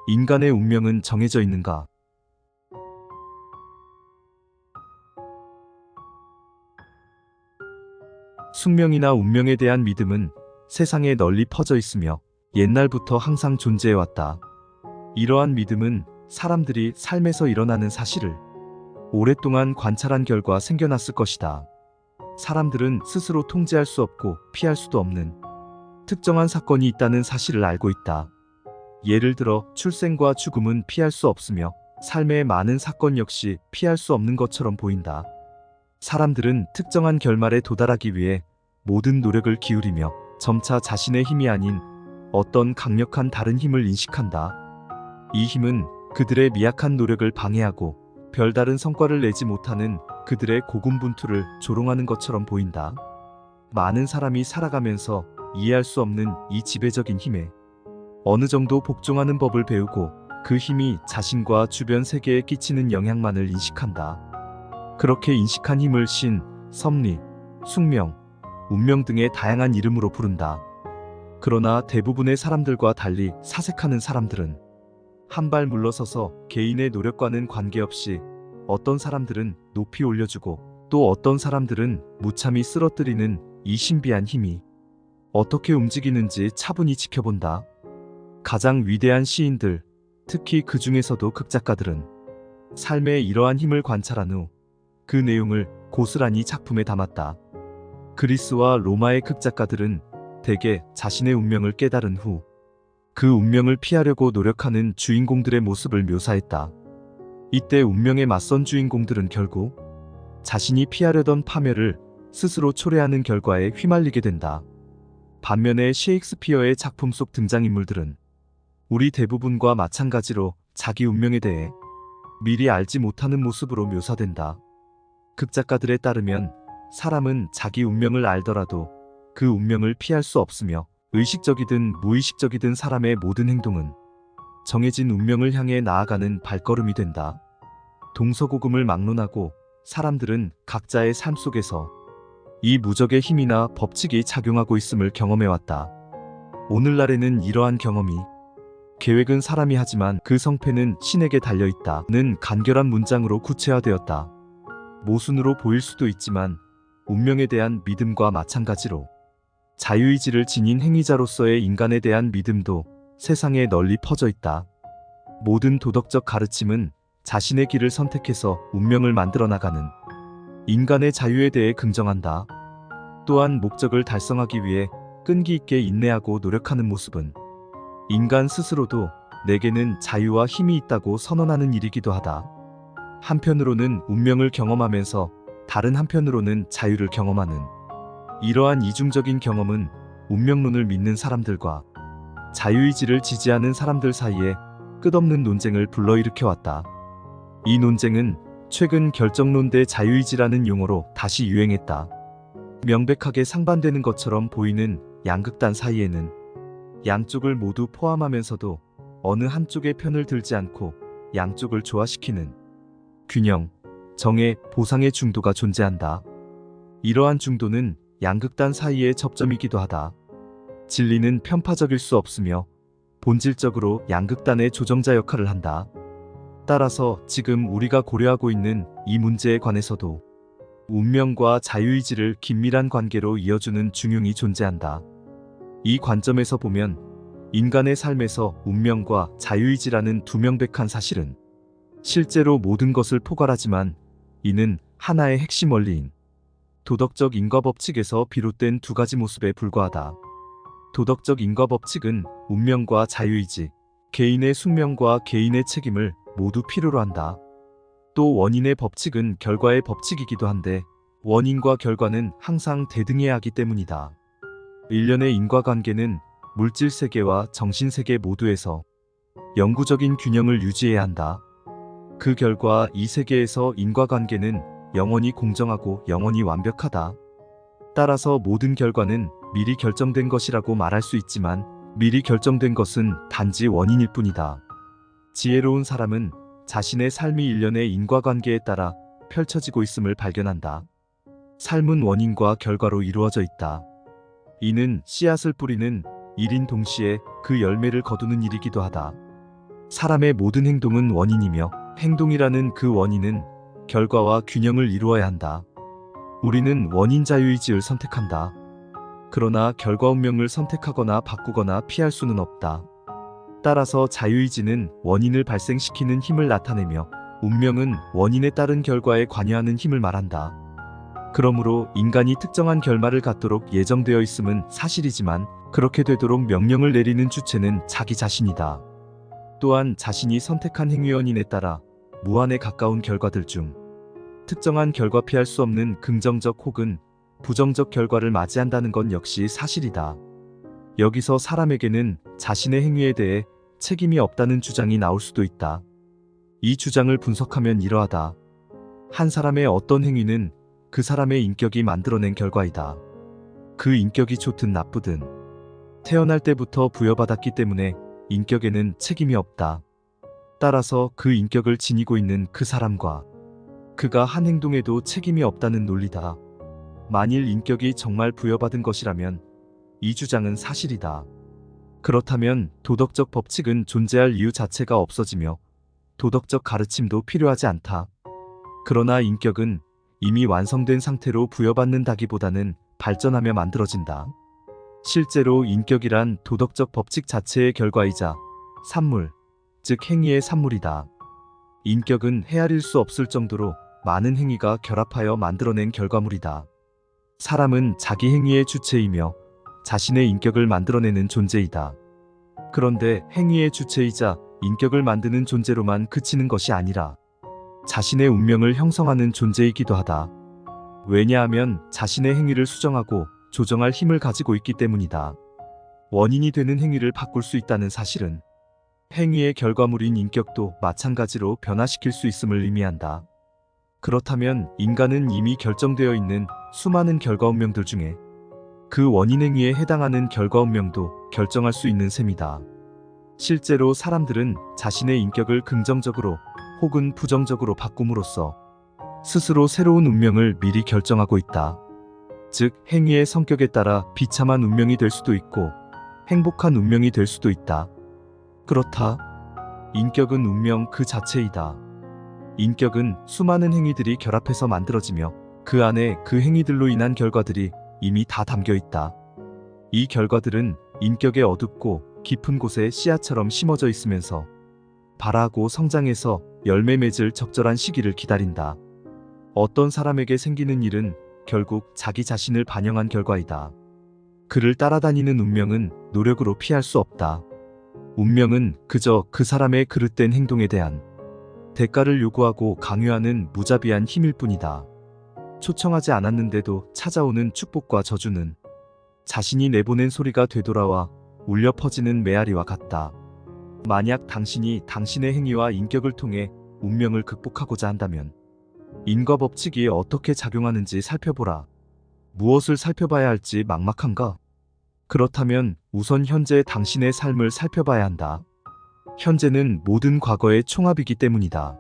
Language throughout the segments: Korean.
인간의 운명은 정해져 있는가? 숙명이나 운명에 대한 믿음은 세상에 널리 퍼져 있으며 옛날부터 항상 존재해왔다. 이러한 믿음은 사람들이 삶에서 일어나는 사실을 오랫동안 관찰한 결과 생겨났을 것이다. 사람들은 스스로 통제할 수 없고 피할 수도 없는 특정한 사건이 있다는 사실을 알고 있다. 예를 들어 출생과 죽음은 피할 수 없으며 삶의 많은 사건 역시 피할 수 없는 것처럼 보인다. 사람들은 특정한 결말에 도달하기 위해 모든 노력을 기울이며 점차 자신의 힘이 아닌 어떤 강력한 다른 힘을 인식한다. 이 힘은 그들의 미약한 노력을 방해하고 별다른 성과를 내지 못하는 그들의 고군분투를 조롱하는 것처럼 보인다. 많은 사람이 살아가면서 이해할 수 없는 이 지배적인 힘에 어느 정도 복종하는 법을 배우고 그 힘이 자신과 주변 세계에 끼치는 영향만을 인식한다. 그렇게 인식한 힘을 신, 섭리, 숙명, 운명 등의 다양한 이름으로 부른다. 그러나 대부분의 사람들과 달리 사색하는 사람들은 한 발 물러서서 개인의 노력과는 관계없이 어떤 사람들은 높이 올려주고 또 어떤 사람들은 무참히 쓰러뜨리는 이 신비한 힘이 어떻게 움직이는지 차분히 지켜본다. 가장 위대한 시인들, 특히 그 중에서도 극작가들은 삶의 이러한 힘을 관찰한 후 그 내용을 고스란히 작품에 담았다. 그리스와 로마의 극작가들은 대개 자신의 운명을 깨달은 후 그 운명을 피하려고 노력하는 주인공들의 모습을 묘사했다. 이때 운명에 맞선 주인공들은 결국 자신이 피하려던 파멸을 스스로 초래하는 결과에 휘말리게 된다. 반면에 셰익스피어의 작품 속 등장인물들은 우리 대부분과 마찬가지로 자기 운명에 대해 미리 알지 못하는 모습으로 묘사된다. 극작가들에 따르면 사람은 자기 운명을 알더라도 그 운명을 피할 수 없으며 의식적이든 무의식적이든 사람의 모든 행동은 정해진 운명을 향해 나아가는 발걸음이 된다. 동서고금을 막론하고 사람들은 각자의 삶 속에서 이 무적의 힘이나 법칙이 작용하고 있음을 경험해왔다. 오늘날에는 이러한 경험이 계획은 사람이 하지만 그 성패는 신에게 달려있다는 간결한 문장으로 구체화되었다. 모순으로 보일 수도 있지만 운명에 대한 믿음과 마찬가지로 자유의지를 지닌 행위자로서의 인간에 대한 믿음도 세상에 널리 퍼져 있다. 모든 도덕적 가르침은 자신의 길을 선택해서 운명을 만들어 나가는 인간의 자유에 대해 긍정한다. 또한 목적을 달성하기 위해 끈기 있게 인내하고 노력하는 모습은 인간 스스로도 내게는 자유와 힘이 있다고 선언하는 일이기도 하다. 한편으로는 운명을 경험하면서 다른 한편으로는 자유를 경험하는 이러한 이중적인 경험은 운명론을 믿는 사람들과 자유의지를 지지하는 사람들 사이에 끝없는 논쟁을 불러일으켜왔다. 이 논쟁은 최근 결정론 대 자유의지라는 용어로 다시 유행했다. 명백하게 상반되는 것처럼 보이는 양극단 사이에는 양쪽을 모두 포함하면서도 어느 한쪽의 편을 들지 않고 양쪽을 조화시키는 균형, 정의, 보상의 중도가 존재한다. 이러한 중도는 양극단 사이의 접점이기도 하다. 진리는 편파적일 수 없으며 본질적으로 양극단의 조정자 역할을 한다. 따라서 지금 우리가 고려하고 있는 이 문제에 관해서도 운명과 자유의지를 긴밀한 관계로 이어주는 중용이 존재한다. 이 관점에서 보면 인간의 삶에서 운명과 자유의지라는 두 명백한 사실은 실제로 모든 것을 포괄하지만 이는 하나의 핵심 원리인 도덕적 인과법칙에서 비롯된 두 가지 모습에 불과하다. 도덕적 인과법칙은 운명과 자유의지, 개인의 숙명과 개인의 책임을 모두 필요로 한다. 또 원인의 법칙은 결과의 법칙이기도 한데 원인과 결과는 항상 대등해야 하기 때문이다. 일련의 인과관계는 물질세계와 정신세계 모두에서 영구적인 균형을 유지해야 한다. 그 결과 이 세계에서 인과관계는 영원히 공정하고 영원히 완벽하다. 따라서 모든 결과는 미리 결정된 것이라고 말할 수 있지만 미리 결정된 것은 단지 원인일 뿐이다. 지혜로운 사람은 자신의 삶이 일련의 인과관계에 따라 펼쳐지고 있음을 발견한다. 삶은 원인과 결과로 이루어져 있다. 이는 씨앗을 뿌리는 일인 동시에 그 열매를 거두는 일이기도 하다. 사람의 모든 행동은 원인이며 행동이라는 그 원인은 결과와 균형을 이루어야 한다. 우리는 원인 자유의지를 선택한다. 그러나 결과 운명을 선택하거나 바꾸거나 피할 수는 없다. 따라서 자유의지는 원인을 발생시키는 힘을 나타내며 운명은 원인에 따른 결과에 관여하는 힘을 말한다. 그러므로 인간이 특정한 결말을 갖도록 예정되어 있음은 사실이지만 그렇게 되도록 명령을 내리는 주체는 자기 자신이다. 또한 자신이 선택한 행위 원인에 따라 무한에 가까운 결과들 중 특정한 결과 피할 수 없는 긍정적 혹은 부정적 결과를 맞이한다는 건 역시 사실이다. 여기서 사람에게는 자신의 행위에 대해 책임이 없다는 주장이 나올 수도 있다. 이 주장을 분석하면 이러하다. 한 사람의 어떤 행위는 그 사람의 인격이 만들어낸 결과이다. 그 인격이 좋든 나쁘든 태어날 때부터 부여받았기 때문에 인격에는 책임이 없다. 따라서 그 인격을 지니고 있는 그 사람과 그가 한 행동에도 책임이 없다는 논리다. 만일 인격이 정말 부여받은 것이라면 이 주장은 사실이다. 그렇다면 도덕적 법칙은 존재할 이유 자체가 없어지며 도덕적 가르침도 필요하지 않다. 그러나 인격은 이미 완성된 상태로 부여받는다기보다는 발전하며 만들어진다. 실제로 인격이란 도덕적 법칙 자체의 결과이자 산물, 즉 행위의 산물이다. 인격은 헤아릴 수 없을 정도로 많은 행위가 결합하여 만들어낸 결과물이다. 사람은 자기 행위의 주체이며 자신의 인격을 만들어내는 존재이다. 그런데 행위의 주체이자 인격을 만드는 존재로만 그치는 것이 아니라 자신의 운명을 형성하는 존재이기도 하다. 왜냐하면 자신의 행위를 수정하고 조정할 힘을 가지고 있기 때문이다. 원인이 되는 행위를 바꿀 수 있다는 사실은 행위의 결과물인 인격도 마찬가지로 변화시킬 수 있음을 의미한다. 그렇다면 인간은 이미 결정되어 있는 수많은 결과 운명들 중에 그 원인 행위에 해당하는 결과 운명도 결정할 수 있는 셈이다. 실제로 사람들은 자신의 인격을 긍정적으로 혹은 부정적으로 바꿈으로써 스스로 새로운 운명을 미리 결정하고 있다. 즉, 행위의 성격에 따라 비참한 운명이 될 수도 있고 행복한 운명이 될 수도 있다. 그렇다. 인격은 운명 그 자체이다. 인격은 수많은 행위들이 결합해서 만들어지며 그 안에 그 행위들로 인한 결과들이 이미 다 담겨 있다. 이 결과들은 인격의 어둡고 깊은 곳에 씨앗처럼 심어져 있으면서 발하고 성장해서 열매 맺을 적절한 시기를 기다린다. 어떤 사람에게 생기는 일은 결국 자기 자신을 반영한 결과이다. 그를 따라다니는 운명은 노력으로 피할 수 없다. 운명은 그저 그 사람의 그릇된 행동에 대한 대가를 요구하고 강요하는 무자비한 힘일 뿐이다. 초청하지 않았는데도 찾아오는 축복과 저주는 자신이 내보낸 소리가 되돌아와 울려 퍼지는 메아리와 같다. 만약 당신이 당신의 행위와 인격을 통해 운명을 극복하고자 한다면 인과 법칙이 어떻게 작용하는지 살펴보라. 무엇을 살펴봐야 할지 막막한가? 그렇다면 우선 현재 당신의 삶을 살펴봐야 한다. 현재는 모든 과거의 총합이기 때문이다.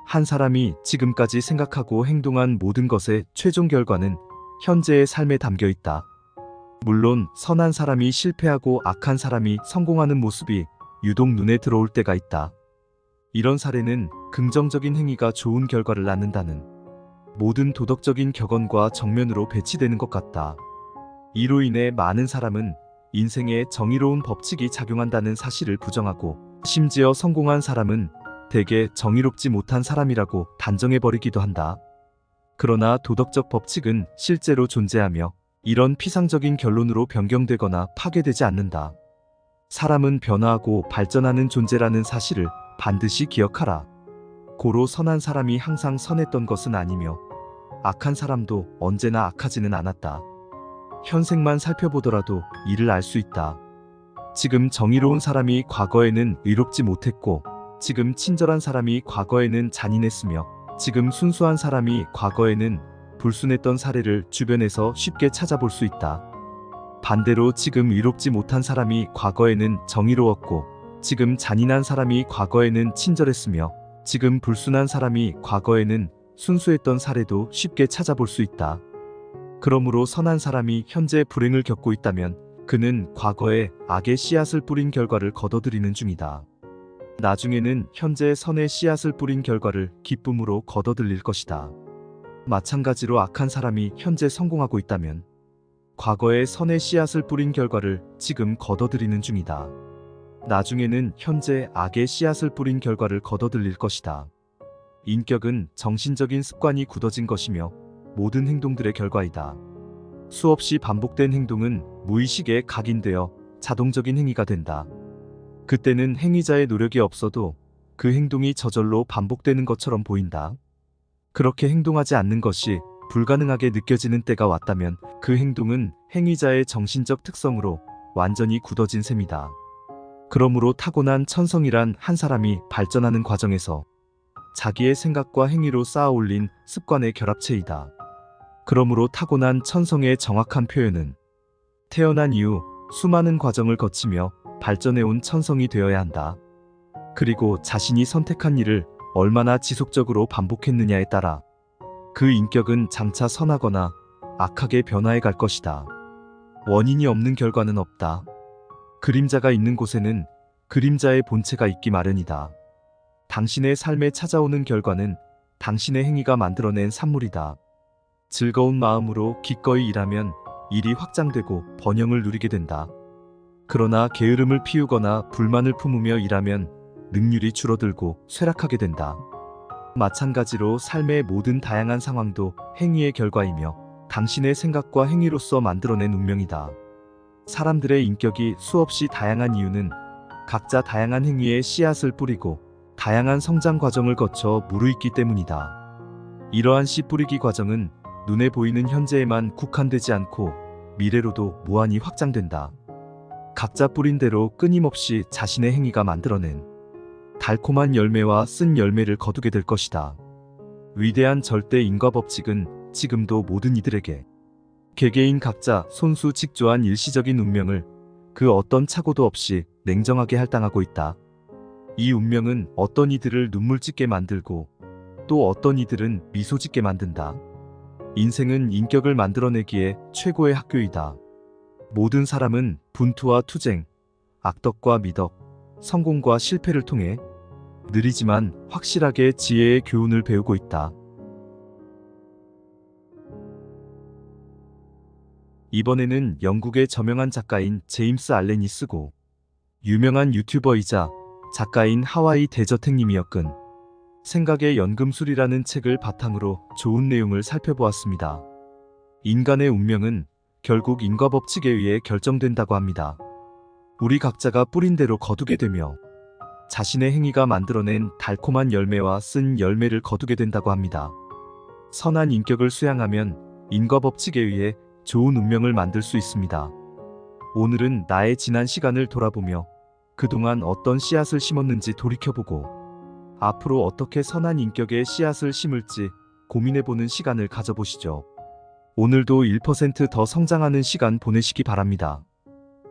한 사람이 지금까지 생각하고 행동한 모든 것의 최종 결과는 현재의 삶에 담겨 있다. 물론 선한 사람이 실패하고 악한 사람이 성공하는 모습이 유독 눈에 들어올 때가 있다. 이런 사례는 긍정적인 행위가 좋은 결과를 낳는다는 모든 도덕적인 격언과 정면으로 배치되는 것 같다. 이로 인해 많은 사람은 인생에 정의로운 법칙이 작용한다는 사실을 부정하고 심지어 성공한 사람은 대개 정의롭지 못한 사람이라고 단정해버리기도 한다. 그러나 도덕적 법칙은 실제로 존재하며 이런 피상적인 결론으로 변경되거나 파괴되지 않는다. 사람은 변화하고 발전하는 존재라는 사실을 반드시 기억하라. 고로 선한 사람이 항상 선했던 것은 아니며 악한 사람도 언제나 악하지는 않았다. 현생만 살펴보더라도 이를 알 수 있다. 지금 정의로운 사람이 과거에는 의롭지 못했고 지금 친절한 사람이 과거에는 잔인했으며 지금 순수한 사람이 과거에는 불순했던 사례를 주변에서 쉽게 찾아볼 수 있다. 반대로 지금 의롭지 못한 사람이 과거에는 정의로웠고 지금 잔인한 사람이 과거에는 친절했으며 지금 불순한 사람이 과거에는 순수했던 사례도 쉽게 찾아볼 수 있다. 그러므로 선한 사람이 현재 불행을 겪고 있다면 그는 과거에 악의 씨앗을 뿌린 결과를 거둬들이는 중이다. 나중에는 현재 선의 씨앗을 뿌린 결과를 기쁨으로 거둬들일 것이다. 마찬가지로 악한 사람이 현재 성공하고 있다면 과거에 선의 씨앗을 뿌린 결과를 지금 거둬들이는 중이다. 나중에는 현재 악의 씨앗을 뿌린 결과를 거둬들일 것이다. 인격은 정신적인 습관이 굳어진 것이며 모든 행동들의 결과이다. 수없이 반복된 행동은 무의식에 각인되어 자동적인 행위가 된다. 그때는 행위자의 노력이 없어도 그 행동이 저절로 반복되는 것처럼 보인다. 그렇게 행동하지 않는 것이 불가능하게 느껴지는 때가 왔다면 그 행동은 행위자의 정신적 특성으로 완전히 굳어진 셈이다. 그러므로 타고난 천성이란 한 사람이 발전하는 과정에서 자기의 생각과 행위로 쌓아 올린 습관의 결합체이다. 그러므로 타고난 천성의 정확한 표현은 태어난 이후 수많은 과정을 거치며 발전해온 천성이 되어야 한다. 그리고 자신이 선택한 일을 얼마나 지속적으로 반복했느냐에 따라 그 인격은 장차 선하거나 악하게 변화해 갈 것이다. 원인이 없는 결과는 없다. 그림자가 있는 곳에는 그림자의 본체가 있기 마련이다. 당신의 삶에 찾아오는 결과는 당신의 행위가 만들어낸 산물이다. 즐거운 마음으로 기꺼이 일하면 일이 확장되고 번영을 누리게 된다. 그러나 게으름을 피우거나 불만을 품으며 일하면 능률이 줄어들고 쇠락하게 된다. 마찬가지로 삶의 모든 다양한 상황도 행위의 결과이며 당신의 생각과 행위로서 만들어낸 운명이다. 사람들의 인격이 수없이 다양한 이유는 각자 다양한 행위에 씨앗을 뿌리고 다양한 성장 과정을 거쳐 무르익기 때문이다. 이러한 씨 뿌리기 과정은 눈에 보이는 현재에만 국한되지 않고 미래로도 무한히 확장된다. 각자 뿌린 대로 끊임없이 자신의 행위가 만들어낸 달콤한 열매와 쓴 열매를 거두게 될 것이다. 위대한 절대 인과 법칙은 지금도 모든 이들에게 개개인 각자 손수직조한 일시적인 운명을 그 어떤 착오도 없이 냉정하게 할당하고 있다. 이 운명은 어떤 이들을 눈물 짓게 만들고 또 어떤 이들은 미소 짓게 만든다. 인생은 인격을 만들어내기에 최고의 학교이다. 모든 사람은 분투와 투쟁, 악덕과 미덕, 성공과 실패를 통해 느리지만 확실하게 지혜의 교훈을 배우고 있다. 이번에는 영국의 저명한 작가인 제임스 알렌이 쓰고 유명한 유튜버이자 작가인 하와이 대저택님이 엮은 생각의 연금술이라는 책을 바탕으로 좋은 내용을 살펴보았습니다. 인간의 운명은 결국 인과 법칙에 의해 결정된다고 합니다. 우리 각자가 뿌린 대로 거두게 되며 자신의 행위가 만들어낸 달콤한 열매와 쓴 열매를 거두게 된다고 합니다. 선한 인격을 수양하면 인과 법칙에 의해 좋은 운명을 만들 수 있습니다. 오늘은 나의 지난 시간을 돌아보며 그동안 어떤 씨앗을 심었는지 돌이켜보고 앞으로 어떻게 선한 인격의 씨앗을 심을지 고민해보는 시간을 가져보시죠. 오늘도 1% 더 성장하는 시간 보내시기 바랍니다.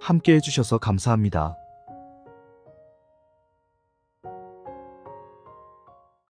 함께 해주셔서 감사합니다.